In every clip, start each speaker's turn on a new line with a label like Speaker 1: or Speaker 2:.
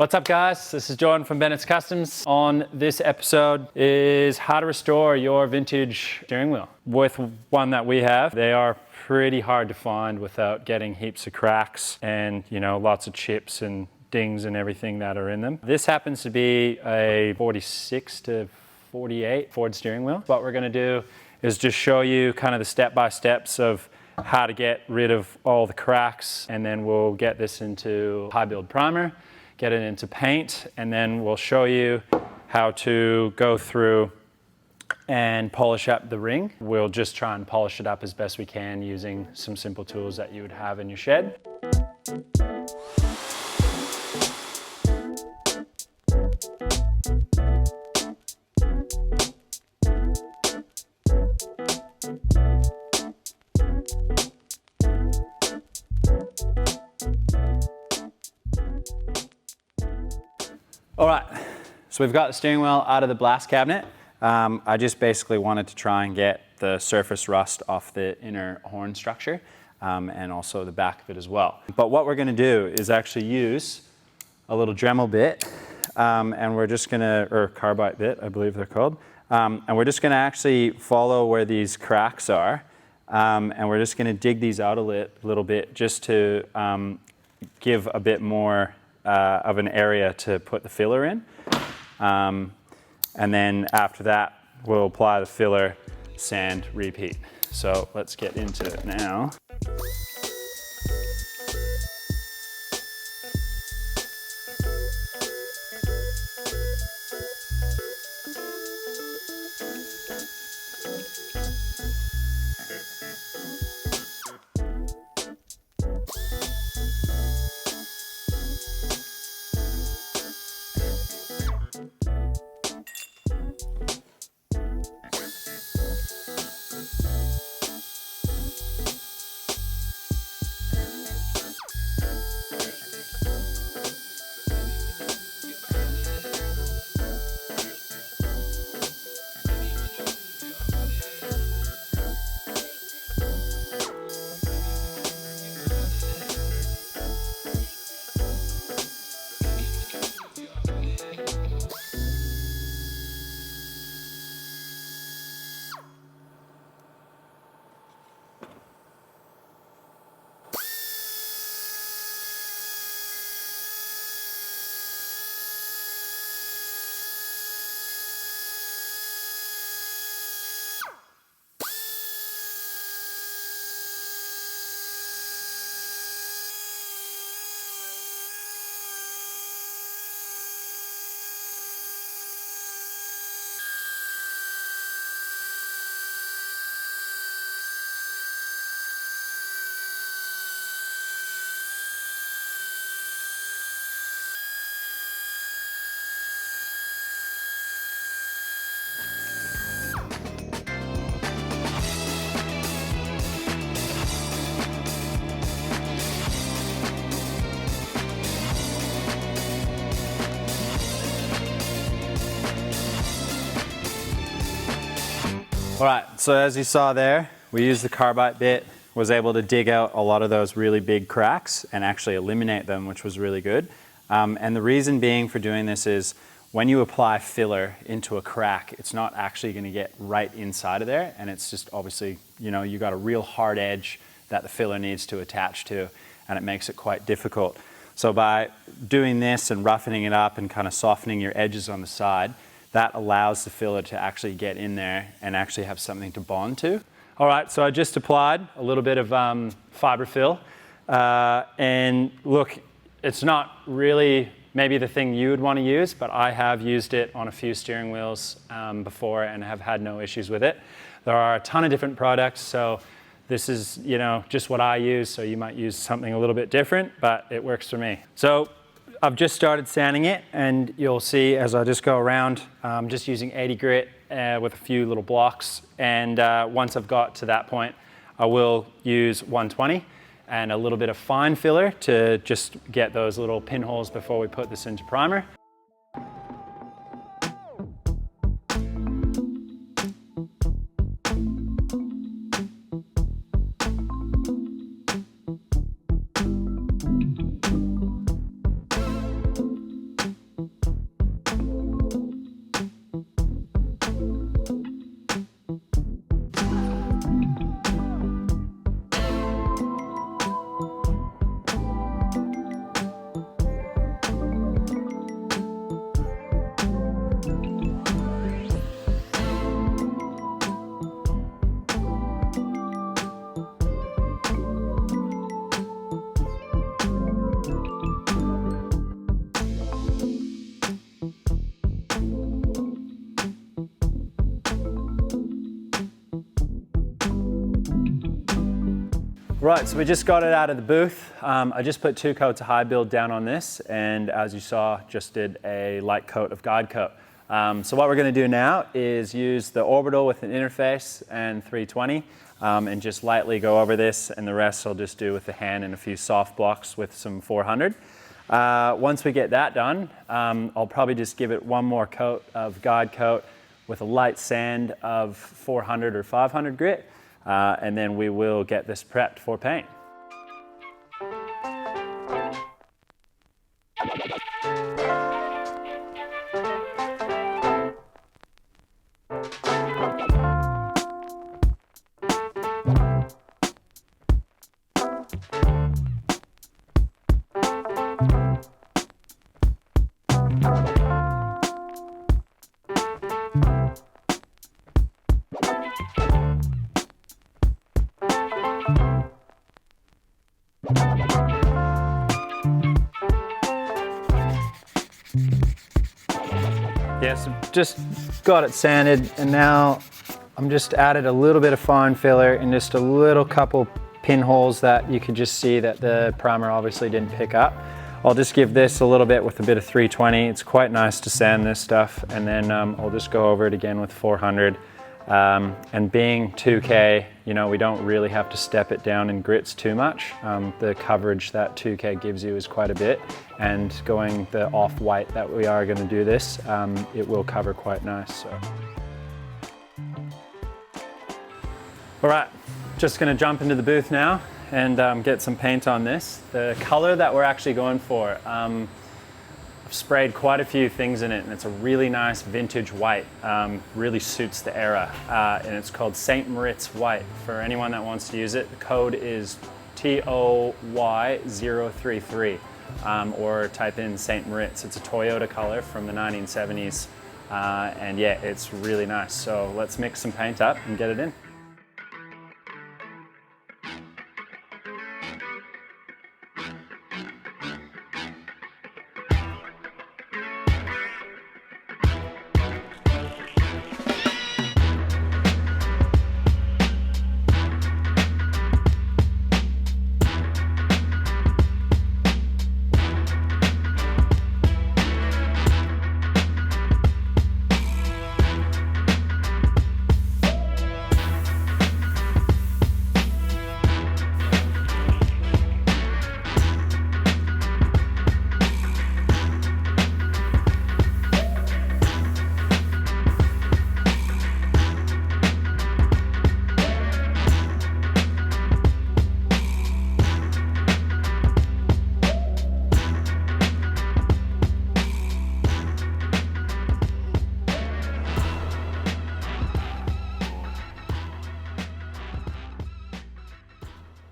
Speaker 1: What's up guys, this is Jordan from Bennett's Customs. On this episode is how to restore your vintage steering wheel. With one that we have, they are pretty hard to find without getting heaps of cracks and lots of chips and dings and everything that are in them. This happens to be a 46 to 48 Ford steering wheel. What we're gonna do is just show you kind of the step-by-steps of how to get rid of all the cracks, and then we'll get this into high build primer, get it into paint, and then we'll show you how to go through and polish up the ring. We'll just try and polish it up as best we can using some simple tools that you would have in your shed. All right, so we've got the steering wheel out of the blast cabinet. I just basically wanted to try and get the surface rust off the inner horn structure and also the back of it as well. But what we're gonna do is actually use a little Dremel bit and we're just gonna, or carbide bit, I believe they're called. And we're just gonna actually follow where these cracks are and we're just gonna dig these out a little bit just to give a bit more of an area to put the filler in. And then after that, we'll apply the filler, sand, repeat. So let's get into it now. All right, so as you saw there, we used the carbide bit, was able to dig out a lot of those really big cracks and actually eliminate them, which was really good. And the reason being for doing this is when you apply filler into a crack, it's not actually gonna get right inside of there, and it's just obviously, you got a real hard edge that the filler needs to attach to, and it makes it quite difficult. So by doing this and roughening it up and kind of softening your edges on the side, that allows the filler to actually get in there and actually have something to bond to. All right, so I just applied a little bit of fiberfill. And look, it's not really maybe the thing you would want to use, but I have used it on a few steering wheels before and have had no issues with it. There are a ton of different products, so this is just what I use, so you might use something a little bit different, but it works for me. So I've just started sanding it, and you'll see as I just go around, just using 80 grit with a few little blocks. And once I've got to that point, I will use 120 and a little bit of fine filler to just get those little pinholes before we put this into primer. Right, so we just got it out of the booth. I just put 2 coats of high build down on this, and as you saw, just did a light coat of guide coat. So what we're going to do now is use the orbital with an interface and 320, and just lightly go over this, and the rest I'll just do with the hand and a few soft blocks with some 400. Once we get that done, I'll probably just give it one more coat of guide coat with a light sand of 400 or 500 grit. And then we will get this prepped for paint. Yeah, so just got it sanded, and now I'm just added a little bit of fine filler and just a little couple pinholes that you could just see that the primer obviously didn't pick up. I'll just give this a little bit with a bit of 320. It's quite nice to sand this stuff, and then I'll just go over it again with 400. And being 2K, you know, we don't really have to step it down in grits too much. The coverage that 2K gives you is quite a bit, and going the off-white that we are going to do this, it will cover quite nice. So. All right, just going to jump into the booth now and get some paint on this. The color that we're actually going for, I've sprayed quite a few things in it, and it's a really nice vintage white. Really suits the era, and it's called St. Moritz White. For anyone that wants to use it, the code is TOY033, or type in St. Moritz. It's a Toyota color from the 1970s, and yeah, it's really nice. So let's mix some paint up and get it in.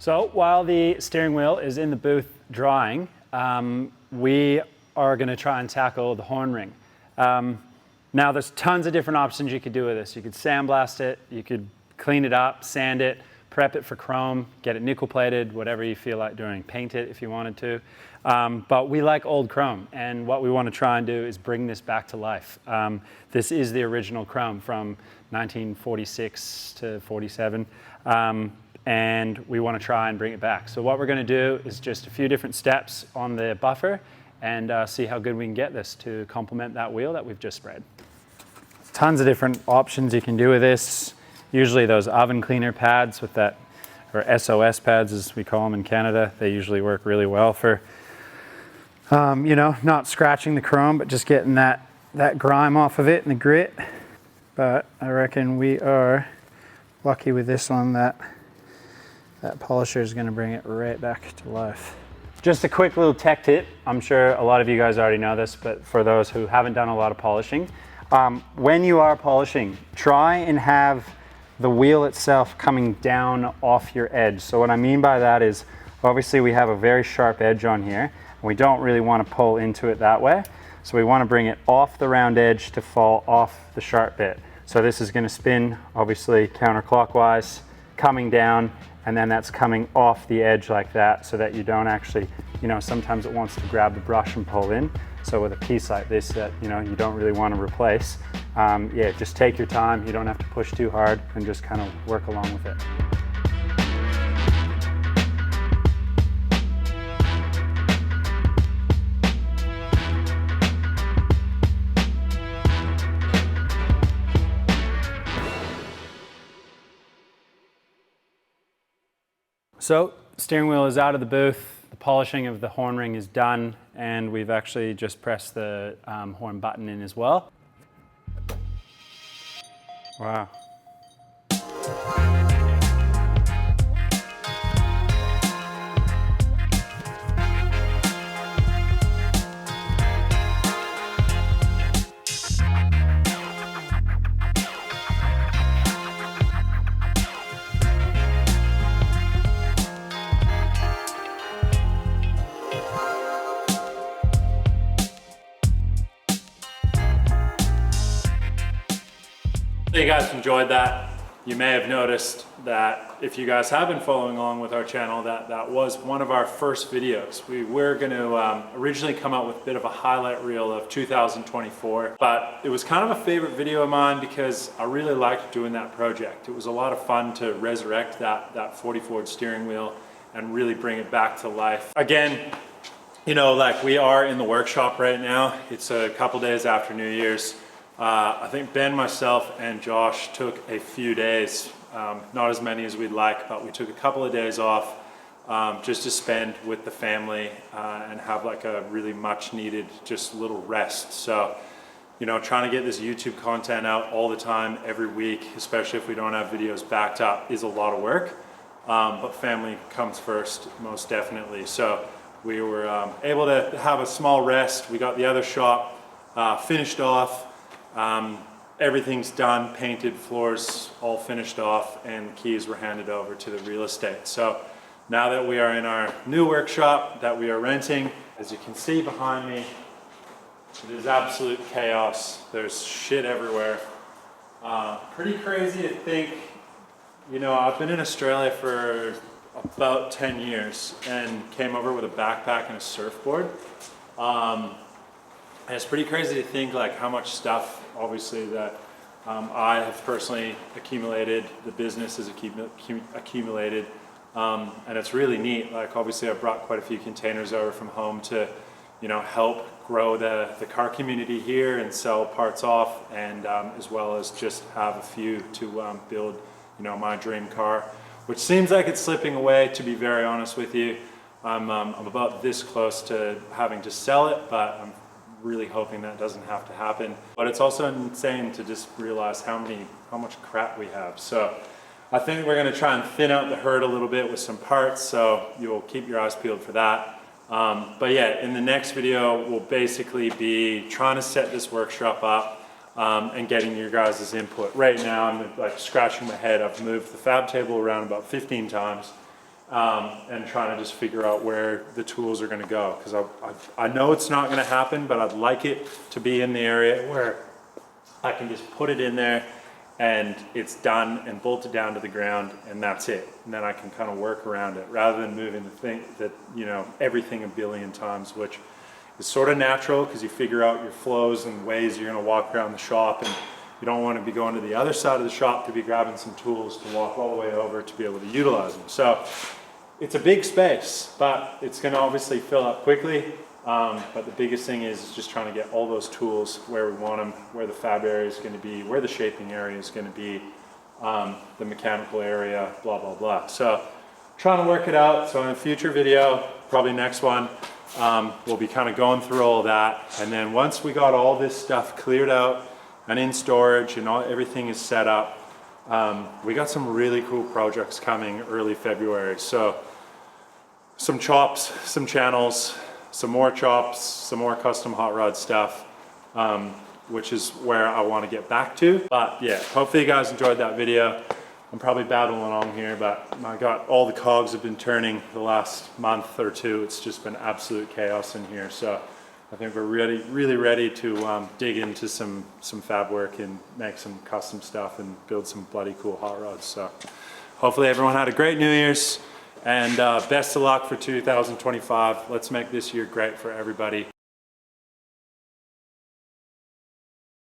Speaker 1: So while the steering wheel is in the booth drying, we are going to try and tackle the horn ring. Now there's tons of different options you could do with this. You could sandblast it, you could clean it up, sand it, prep it for chrome, get it nickel plated, whatever you feel like doing, paint it if you wanted to. But we like old chrome, and what we want to try and do is bring this back to life. This is the original chrome from 1946 to 47. And we want to try and bring it back. So what we're going to do is just a few different steps on the buffer and see how good we can get this to complement that wheel that we've just sprayed. Tons of different options you can do with this. Usually those oven cleaner pads with that, or SOS pads as we call them in Canada, they usually work really well for, you know, not scratching the chrome, but just getting that grime off of it and the grit. But I reckon we are lucky with this one that polisher is going to bring it right back to life. Just a quick little tech tip. I'm sure a lot of you guys already know this, but for those who haven't done a lot of polishing, when you are polishing, try and have the wheel itself coming down off your edge. So what I mean by that is, obviously we have a very sharp edge on here, and we don't really want to pull into it that way. So we want to bring it off the round edge to fall off the sharp bit. So this is going to spin, obviously counterclockwise, coming down, and then that's coming off the edge like that, so that you don't actually, you know, sometimes it wants to grab the brush and pull in. So with a piece like this that, you know, you don't really want to replace, yeah, just take your time. You don't have to push too hard, and just kind of work along with it. So steering wheel is out of the booth, the polishing of the horn ring is done, and we've actually just pressed the horn button in as well. Wow. So you guys enjoyed that. You may have noticed that if you guys have been following along with our channel, that was one of our first videos. We were going to originally come out with a bit of a highlight reel of 2024, but it was kind of a favorite video of mine because I really liked doing that project. It was a lot of fun to resurrect that 40 Ford steering wheel and really bring it back to life. Again, you know, like we are in the workshop right now. It's a couple days after New Year's. I think Ben, myself, and Josh took a few days, not as many as we'd like, but we took a couple of days off just to spend with the family and have like a really much needed just little rest. So, you know, trying to get this YouTube content out all the time, every week, especially if we don't have videos backed up, is a lot of work. But family comes first, most definitely. So we were able to have a small rest. We got the other shop finished off. Everything's done, painted, floors all finished off, and keys were handed over to the real estate. So now that we are in our new workshop that we are renting, as you can see behind me, it is absolute chaos. There's shit everywhere. Pretty crazy to think, you know, I've been in Australia for about 10 years and came over with a backpack and a surfboard. And it's pretty crazy to think like how much stuff, obviously, that I have personally accumulated, the business has accumulated, and it's really neat. Like obviously I brought quite a few containers over from home to, you know, help grow the car community here and sell parts off, and as well as just have a few to build, you know, my dream car, which seems like it's slipping away, to be very honest with you. I'm about this close to having to sell it, but I'm really hoping that doesn't have to happen. But it's also insane to just realize how much crap we have. So I think we're going to try and thin out the herd a little bit with some parts, so you'll keep your eyes peeled for that. But yeah, in the next video we'll basically be trying to set this workshop up and getting your guys' input. Right now I'm like scratching my head. I've moved the fab table around about 15 times. And trying to just figure out where the tools are going to go, because I know it's not going to happen, but I'd like it to be in the area where I can just put it in there and it's done and bolted down to the ground, and that's it. And then I can kind of work around it rather than moving the thing that, you know, everything a billion times, which is sort of natural because you figure out your flows and ways you're going to walk around the shop, and you don't want to be going to the other side of the shop to be grabbing some tools to walk all the way over to be able to utilize them. So it's a big space, but it's going to obviously fill up quickly. But the biggest thing is just trying to get all those tools where we want them, where the fab area is going to be, where the shaping area is going to be, the mechanical area, blah, blah, blah. So trying to work it out. So in a future video, probably next one, we'll be kind of going through all that. And then once we got all this stuff cleared out and in storage and everything is set up, we got some really cool projects coming early February. So some chops, some channels, some more chops, some more custom hot rod stuff, which is where I want to get back to. But yeah, hopefully you guys enjoyed that video. I'm probably babbling along here, but my God, all the cogs have been turning the last month or two. It's just been absolute chaos in here. So I think we're really ready to dig into some fab work and make some custom stuff and build some bloody cool hot rods. So hopefully everyone had a great New Year's, and best of luck for 2025. Let's make this year great for everybody.